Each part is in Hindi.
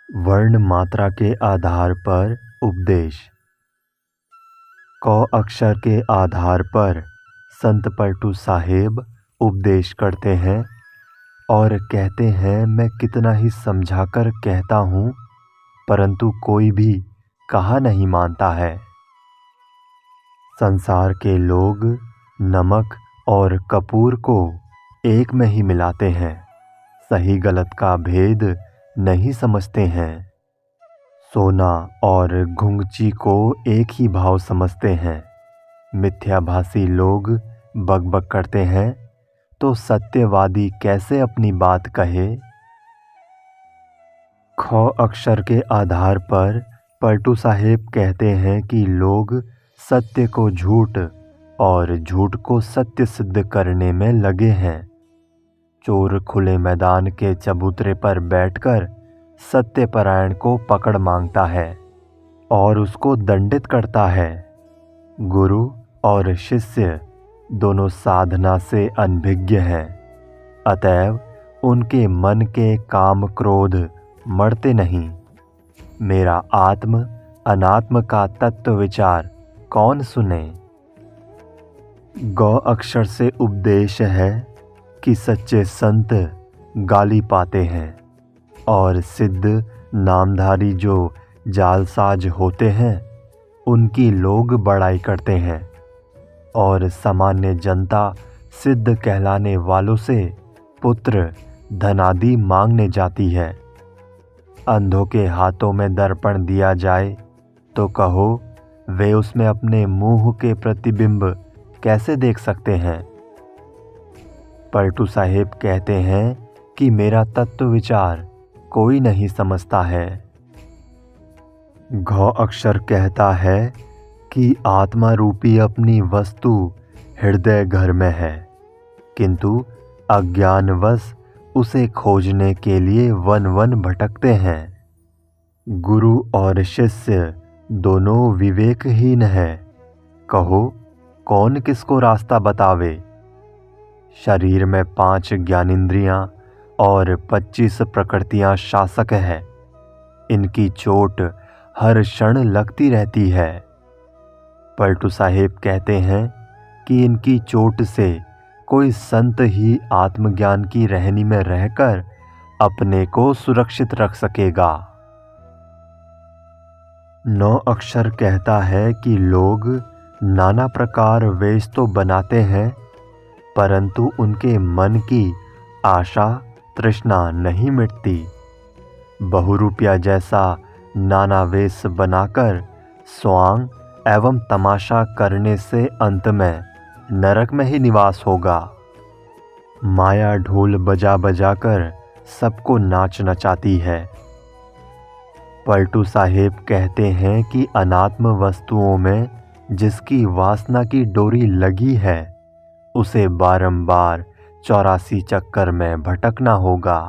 वर्ण मात्रा के आधार पर उपदेश। क अक्षर के आधार पर संत पलटू साहेब उपदेश करते हैं और कहते हैं, मैं कितना ही समझाकर कहता हूँ परंतु कोई भी कहा नहीं मानता है। संसार के लोग नमक और कपूर को एक में ही मिलाते हैं, सही गलत का भेद नहीं समझते हैं। सोना और घुंघची को एक ही भाव समझते हैं। मिथ्याभासी लोग बकबक करते हैं तो सत्यवादी कैसे अपनी बात कहे। ख अक्षर के आधार पर पलटू साहेब कहते हैं कि लोग सत्य को झूठ और झूठ को सत्य सिद्ध करने में लगे हैं। चोर खुले मैदान के चबूतरे पर बैठकर सत्यपरायण को पकड़ मांगता है और उसको दंडित करता है। गुरु और शिष्य दोनों साधना से अनभिज्ञ हैं, अतएव उनके मन के काम क्रोध मरते नहीं। मेरा आत्म अनात्म का तत्व विचार कौन सुने। ग अक्षर से उपदेश है कि सच्चे संत गाली पाते हैं और सिद्ध नामधारी जो जालसाज होते हैं उनकी लोग बड़ाई करते हैं और सामान्य जनता सिद्ध कहलाने वालों से पुत्र धनादि मांगने जाती है। अंधों के हाथों में दर्पण दिया जाए तो कहो, वे उसमें अपने मुंह के प्रतिबिंब कैसे देख सकते हैं। पलटू साहेब कहते हैं कि मेरा तत्व विचार कोई नहीं समझता है। घ अक्षर कहता है कि आत्मा रूपी अपनी वस्तु हृदय घर में है, किंतु अज्ञानवश उसे खोजने के लिए वन वन भटकते हैं। गुरु और शिष्य दोनों विवेकहीन हैं, कहो कौन किसको रास्ता बतावे। शरीर में 5 ज्ञानेंद्रियां और 25 प्रकृतियां शासक है। इनकी चोट हर क्षण लगती रहती है। पलटू साहेब कहते हैं कि इनकी चोट से कोई संत ही आत्मज्ञान की रहनी में रहकर अपने को सुरक्षित रख सकेगा। 9 अक्षर कहता है कि लोग नाना प्रकार वेश तो बनाते हैं परंतु उनके मन की आशा तृष्णा नहीं मिटती। बहुरूपिया जैसा नाना वेश बनाकर स्वांग एवं तमाशा करने से अंत में नरक में ही निवास होगा। माया ढोल बजा बजा कर सबको नाच नचाती है। पलटू साहेब कहते हैं कि अनात्म वस्तुओं में जिसकी वासना की डोरी लगी है उसे बारंबार 84 चक्कर में भटकना होगा।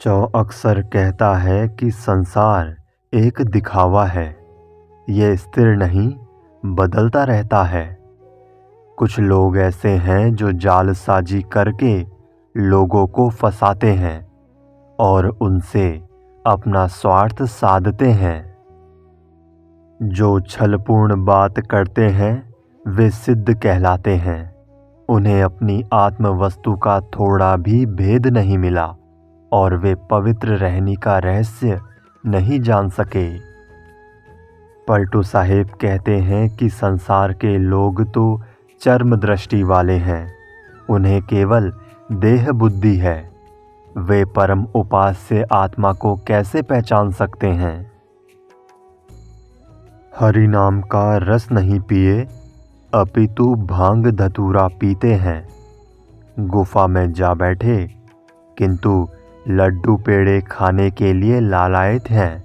चौ अक्षर कहता है कि संसार एक दिखावा है, यह स्थिर नहीं बदलता रहता है। कुछ लोग ऐसे हैं जो जालसाजी करके लोगों को फंसाते हैं और उनसे अपना स्वार्थ साधते हैं। जो छलपूर्ण बात करते हैं वे सिद्ध कहलाते हैं। उन्हें अपनी आत्म वस्तु का थोड़ा भी भेद नहीं मिला और वे पवित्र रहने का रहस्य नहीं जान सके। पलटू साहेब कहते हैं कि संसार के लोग तो चर्म दृष्टि वाले हैं, उन्हें केवल देह बुद्धि है। वे परम उपास्य आत्मा को कैसे पहचान सकते हैं। हरि नाम का रस नहीं पिए अपितु भांग धतूरा पीते हैं। गुफा में जा बैठे किंतु लड्डू पेड़े खाने के लिए लालायित हैं।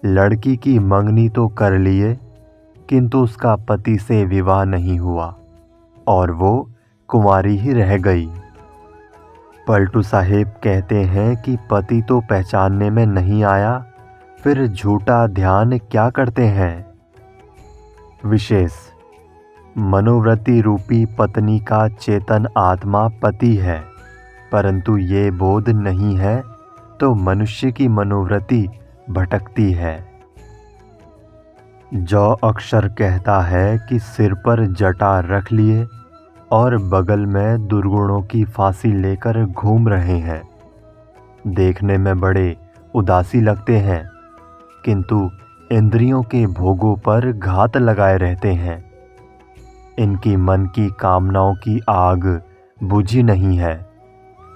लड़की की मंगनी तो कर लिए किंतु उसका पति से विवाह नहीं हुआ और वो कुंवारी ही रह गई। पलटू साहेब कहते हैं कि पति तो पहचानने में नहीं आया, फिर झूठा ध्यान क्या करते हैं। विशेष मनोवृत्ति रूपी पत्नी का चेतन आत्मा पति है, परंतु ये बोध नहीं है तो मनुष्य की मनोवृत्ति भटकती है। जो अक्षर कहता है कि सिर पर जटा रख लिए और बगल में दुर्गुणों की फांसी लेकर घूम रहे हैं। देखने में बड़े उदासी लगते हैं, किंतु इंद्रियों के भोगों पर घात लगाए रहते हैं। इनकी मन की कामनाओं की आग बुझी नहीं है,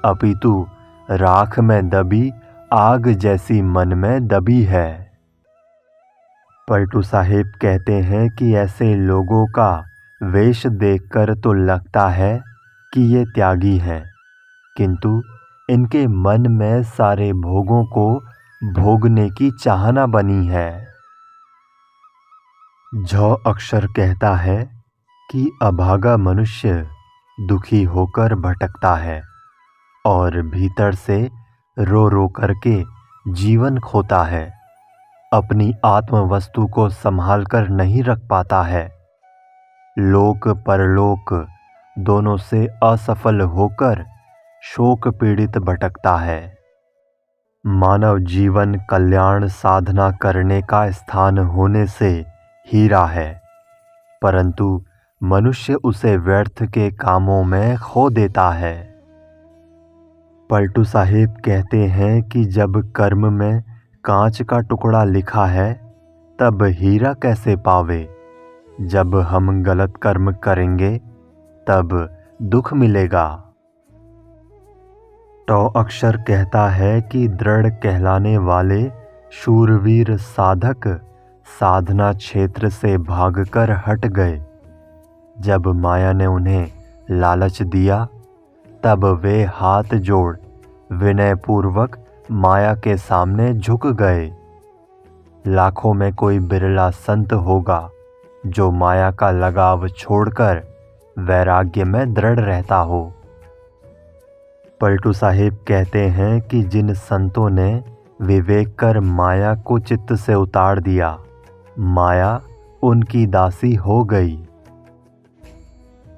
अपितु राख में दबी आग जैसी मन में दबी है। पलटू साहिब कहते हैं कि ऐसे लोगों का वेश देखकर तो लगता है कि ये त्यागी हैं, किंतु इनके मन में सारे भोगों को भोगने की चाहना बनी है। जो अक्षर कहता है कि अभागा मनुष्य दुखी होकर भटकता है और भीतर से रो रो करके जीवन खोता है, अपनी आत्म वस्तु को संभाल कर नहीं रख पाता है, लोक परलोक दोनों से असफल होकर शोक पीड़ित भटकता है। मानव जीवन कल्याण साधना करने का स्थान होने से हीरा है, परंतु मनुष्य उसे व्यर्थ के कामों में खो देता है। पलटू साहिब कहते हैं कि जब कर्म में कांच का टुकड़ा लिखा है, तब हीरा कैसे पावे। जब हम गलत कर्म करेंगे तब दुख मिलेगा। तो अक्षर कहता है कि दृढ़ कहलाने वाले शूरवीर साधक साधना क्षेत्र से भागकर हट गए। जब माया ने उन्हें लालच दिया, तब वे हाथ जोड़ विनय पूर्वक माया के सामने झुक गए। लाखों में कोई बिरला संत होगा जो माया का लगाव छोड़कर वैराग्य में दृढ़ रहता हो। पलटू साहिब कहते हैं कि जिन संतों ने विवेक कर माया को चित्त से उतार दिया, माया उनकी दासी हो गई।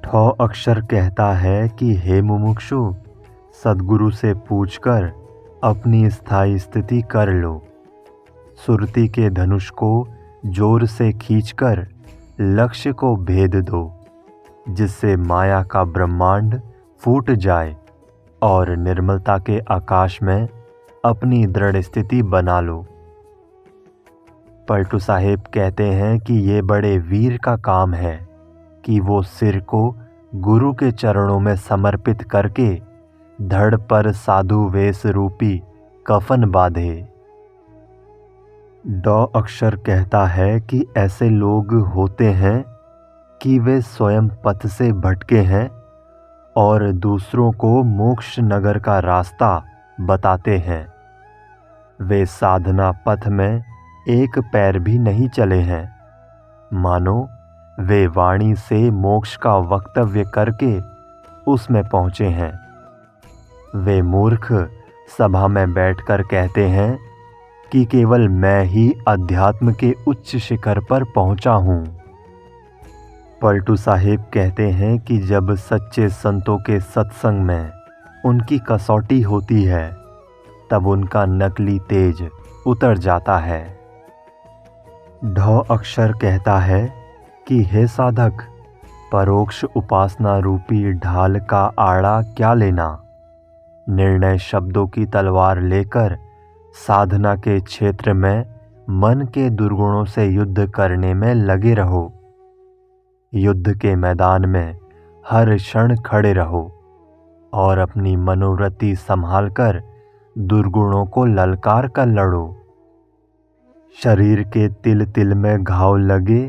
ठो अक्षर कहता है कि हे मुमुक्षु, सद्गुरु से पूछकर अपनी स्थायी स्थिति कर लो। सुरती के धनुष को जोर से खींचकर लक्ष्य को भेद दो, जिससे माया का ब्रह्मांड फूट जाए और निर्मलता के आकाश में अपनी दृढ़ स्थिति बना लो। पलटू साहिब कहते हैं कि ये बड़े वीर का काम है कि वो सिर को गुरु के चरणों में समर्पित करके धड़ पर साधु वेश रूपी कफन बांधे। डॉ अक्षर कहता है कि ऐसे लोग होते हैं कि वे स्वयं पथ से भटके हैं और दूसरों को मोक्ष नगर का रास्ता बताते हैं। वे साधना पथ में एक पैर भी नहीं चले हैं, मानो वे वाणी से मोक्ष का वक्तव्य करके उसमें पहुँचे हैं। वे मूर्ख सभा में बैठकर कहते हैं कि केवल मैं ही अध्यात्म के उच्च शिखर पर पहुंचा हूं। पलटू साहिब कहते हैं कि जब सच्चे संतों के सत्संग में उनकी कसौटी होती है, तब उनका नकली तेज उतर जाता है। ढ अक्षर कहता है कि हे साधक, परोक्ष उपासना रूपी ढाल का आड़ा क्या लेना। निर्णय शब्दों की तलवार लेकर साधना के क्षेत्र में मन के दुर्गुणों से युद्ध करने में लगे रहो। युद्ध के मैदान में हर क्षण खड़े रहो और अपनी मनोवृत्ति संभालकर दुर्गुणों को ललकार कर लड़ो। शरीर के तिल तिल में घाव लगे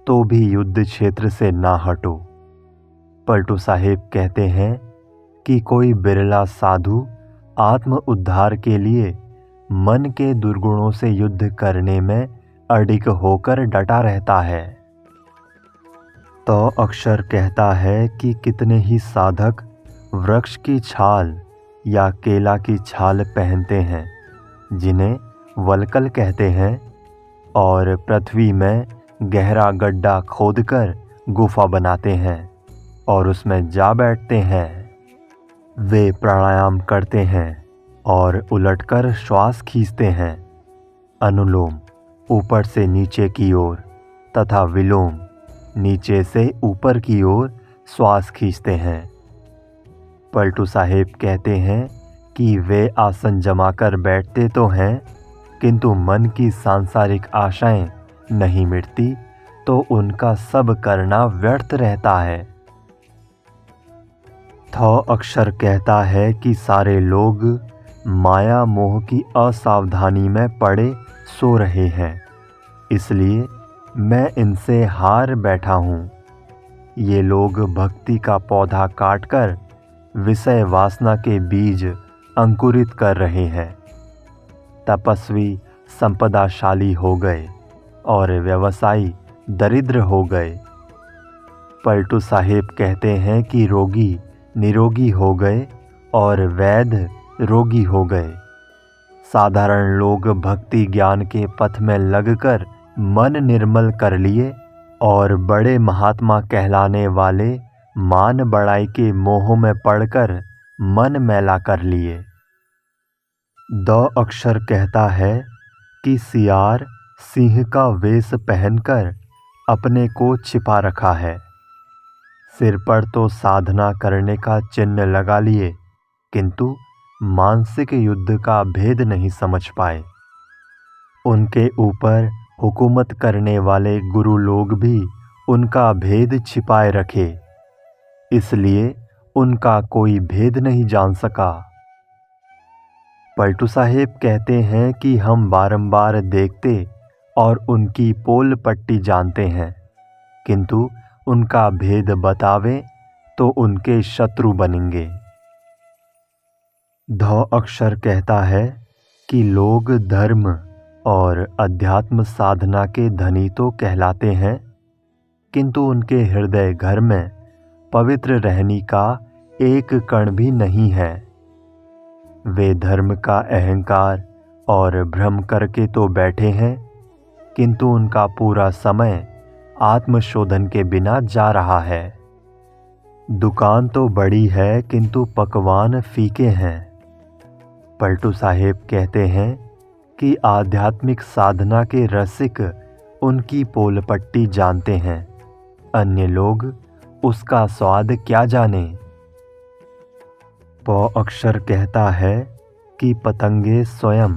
तो भी युद्ध क्षेत्र से ना हटो। पलटू साहिब कहते हैं कि कोई बिरला साधु आत्म उद्धार के लिए मन के दुर्गुणों से युद्ध करने में अडिग होकर डटा रहता है। तो अक्षर कहता है कि कितने ही साधक वृक्ष की छाल या केला की छाल पहनते हैं, जिन्हें वलकल कहते हैं, और पृथ्वी में गहरा गड्ढा खोदकर गुफा बनाते हैं और उसमें जा बैठते हैं। वे प्राणायाम करते हैं और उलटकर श्वास खींचते हैं। अनुलोम ऊपर से नीचे की ओर तथा विलोम नीचे से ऊपर की ओर श्वास खींचते हैं। पलटू साहेब कहते हैं कि वे आसन जमाकर बैठते तो हैं, किंतु मन की सांसारिक आशाएं नहीं मिटती, तो उनका सब करना व्यर्थ रहता है। थ अक्षर कहता है कि सारे लोग माया मोह की असावधानी में पड़े सो रहे हैं, इसलिए मैं इनसे हार बैठा हूँ। ये लोग भक्ति का पौधा काटकर विषय वासना के बीज अंकुरित कर रहे हैं। तपस्वी संपदाशाली हो गए और व्यवसायी दरिद्र हो गए। पलटू साहेब कहते हैं कि रोगी निरोगी हो गए और वैद्य रोगी हो गए। साधारण लोग भक्ति ज्ञान के पथ में लगकर मन निर्मल कर लिए और बड़े महात्मा कहलाने वाले मान बड़ाई के मोह में पड़कर मन मैला कर लिए। द अक्षर कहता है कि सियार सिंह का वेश पहनकर अपने को छिपा रखा है। सिर पर तो साधना करने का चिन्ह लगा लिए, किंतु मानसिक युद्ध का भेद नहीं समझ पाए। उनके ऊपर हुकूमत करने वाले गुरु लोग भी उनका भेद छिपाए रखे, इसलिए उनका कोई भेद नहीं जान सका। पलटू साहेब कहते हैं कि हम बारंबार देखते और उनकी पोल पट्टी जानते हैं, किंतु उनका भेद बतावे तो उनके शत्रु बनेंगे। ध अक्षर कहता है कि लोग धर्म और अध्यात्म साधना के धनी तो कहलाते हैं, किंतु उनके हृदय घर में पवित्र रहने का एक कण भी नहीं है। वे धर्म का अहंकार और भ्रम करके तो बैठे हैं, किंतु उनका पूरा समय आत्मशोधन के बिना जा रहा है। दुकान तो बड़ी है, किंतु पकवान फीके हैं। पलटू साहेब कहते हैं कि आध्यात्मिक साधना के रसिक उनकी पोल पट्टी जानते हैं, अन्य लोग उसका स्वाद क्या जाने। प अक्षर कहता है कि पतंगे स्वयं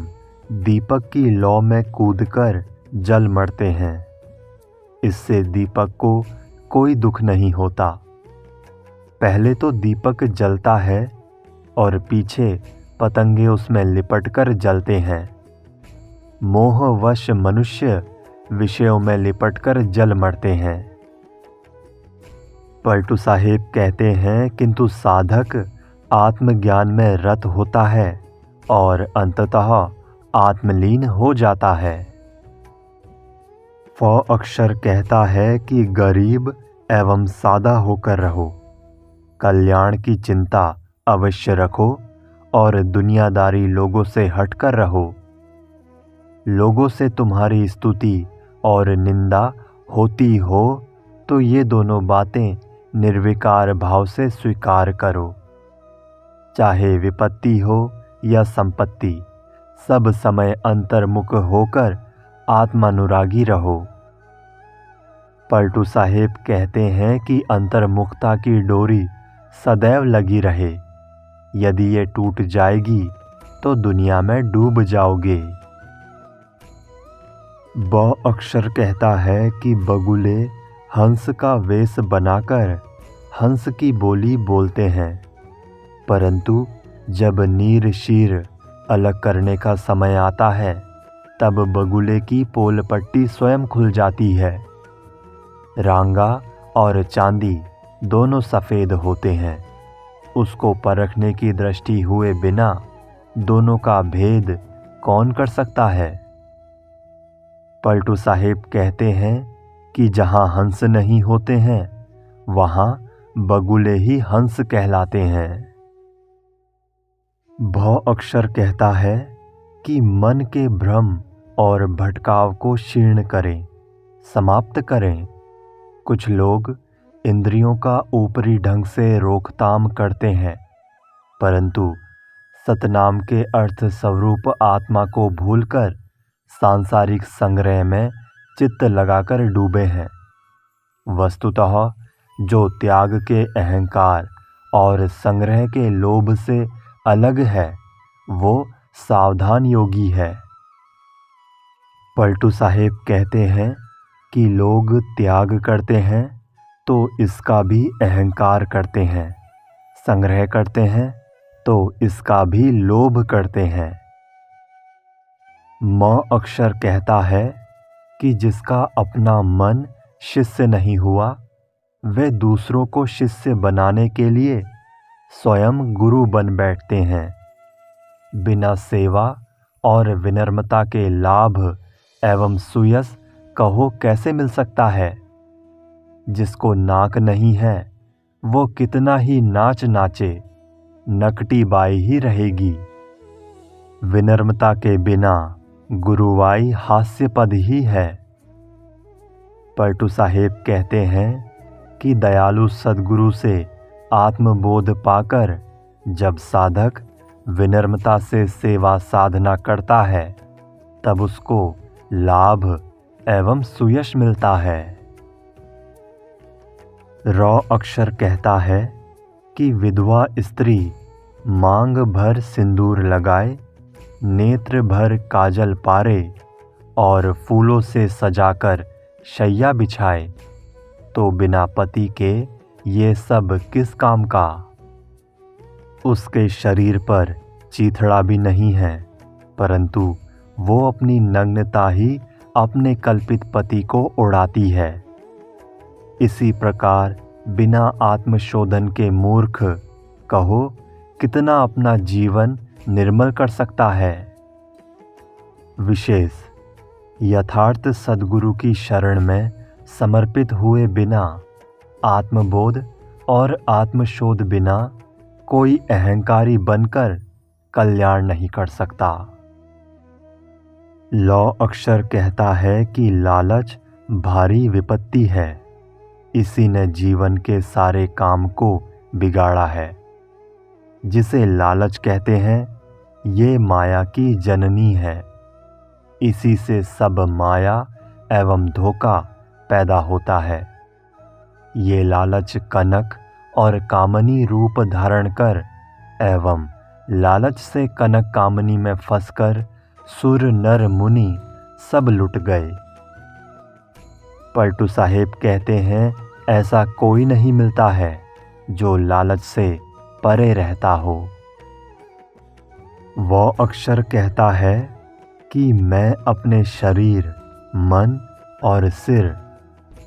दीपक की लौ में कूदकर जल मरते हैं, इससे दीपक को कोई दुख नहीं होता। पहले तो दीपक जलता है और पीछे पतंगे उसमें लिपटकर जलते हैं। मोहवश मनुष्य विषयों में लिपटकर जल मरते हैं। पलटू साहेब कहते हैं किंतु साधक आत्मज्ञान में रत होता है और अंततः आत्मलीन हो जाता है। फ अक्षर कहता है कि गरीब एवं सादा होकर रहो, कल्याण की चिंता अवश्य रखो और दुनियादारी लोगों से हटकर रहो। लोगों से तुम्हारी स्तुति और निंदा होती हो तो ये दोनों बातें निर्विकार भाव से स्वीकार करो। चाहे विपत्ति हो या संपत्ति, सब समय अंतर्मुख होकर आत्मानुरागी रहो। पलटू साहेब कहते हैं कि अंतर्मुखता की डोरी सदैव लगी रहे, यदि ये टूट जाएगी तो दुनिया में डूब जाओगे। ब अक्षर कहता है कि बगुले हंस का वेश बनाकर हंस की बोली बोलते हैं, परंतु जब नीर शीर अलग करने का समय आता है तब बगुले की पोल पट्टी स्वयं खुल जाती है। रांगा और चांदी दोनों सफ़ेद होते हैं, उसको परखने की दृष्टि हुए बिना दोनों का भेद कौन कर सकता है। पलटू साहेब कहते हैं कि जहाँ हंस नहीं होते हैं वहाँ बगुले ही हंस कहलाते हैं। भ अक्षर कहता है कि मन के भ्रम और भटकाव को क्षीण करें, समाप्त करें। कुछ लोग इंद्रियों का ऊपरी ढंग से रोकथाम करते हैं, परंतु सतनाम के अर्थ स्वरूप आत्मा को भूलकर सांसारिक संग्रह में चित्त लगाकर डूबे हैं। वस्तुतः जो त्याग के अहंकार और संग्रह के लोभ से अलग है वो सावधान योगी है। पलटू साहेब कहते हैं कि लोग त्याग करते हैं तो इसका भी अहंकार करते हैं, संग्रह करते हैं तो इसका भी लोभ करते हैं। म अक्षर कहता है कि जिसका अपना मन शिष्य नहीं हुआ वे दूसरों को शिष्य बनाने के लिए स्वयं गुरु बन बैठते हैं। बिना सेवा और विनम्रता के लाभ एवं सुयश कहो कैसे मिल सकता है। जिसको नाक नहीं है वो कितना ही नाच नाचे, नकटी बाई ही रहेगी। विनम्रता के बिना गुरुवाई हास्यपद ही है। पलटू साहेब कहते हैं कि दयालु सद्गुरु से आत्मबोध पाकर जब साधक विनम्रता से सेवा साधना करता है तब उसको लाभ एवं सुयश मिलता है। रॉ अक्षर कहता है कि विधवा स्त्री मांग भर सिंदूर लगाए, नेत्र भर काजल पारे और फूलों से सजाकर शैया बिछाए तो बिना पति के ये सब किस काम का। उसके शरीर पर चीथड़ा भी नहीं है परंतु वो अपनी नग्नता ही अपने कल्पित पति को उड़ाती है। इसी प्रकार बिना आत्मशोधन के मूर्ख कहो कितना अपना जीवन निर्मल कर सकता है। विशेष यथार्थ सद्गुरु की शरण में समर्पित हुए बिना आत्मबोध और आत्मशोध बिना कोई अहंकारी बनकर कल्याण नहीं कर सकता। लौ अक्षर कहता है कि लालच भारी विपत्ति है, इसी ने जीवन के सारे काम को बिगाड़ा है। जिसे लालच कहते हैं ये माया की जननी है, इसी से सब माया एवं धोखा पैदा होता है। ये लालच कनक और कामनी रूप धारण कर एवं लालच से कनक कामनी में फंसकर सुर नर मुनि सब लुट गए। पलटू साहेब कहते हैं ऐसा कोई नहीं मिलता है जो लालच से परे रहता हो। वह अक्षर कहता है कि मैं अपने शरीर, मन और सिर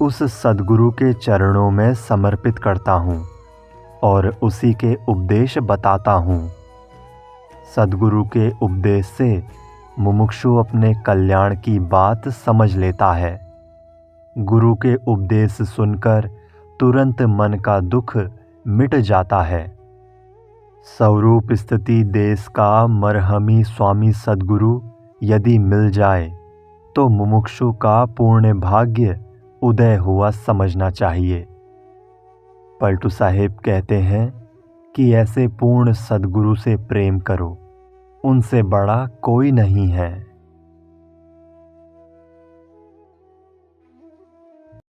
उस सद्गुरु के चरणों में समर्पित करता हूँ और उसी के उपदेश बताता हूँ। सद्गुरु के उपदेश से मुमुक्षु अपने कल्याण की बात समझ लेता है। गुरु के उपदेश सुनकर तुरंत मन का दुख मिट जाता है। स्वरूप स्थिति देश का मरहमी स्वामी सद्गुरु यदि मिल जाए तो मुमुक्षु का पूर्ण भाग्य उदय हुआ समझना चाहिए। पलटू साहेब कहते हैं कि ऐसे पूर्ण सद्गुरु से प्रेम करो, उनसे बड़ा कोई नहीं है।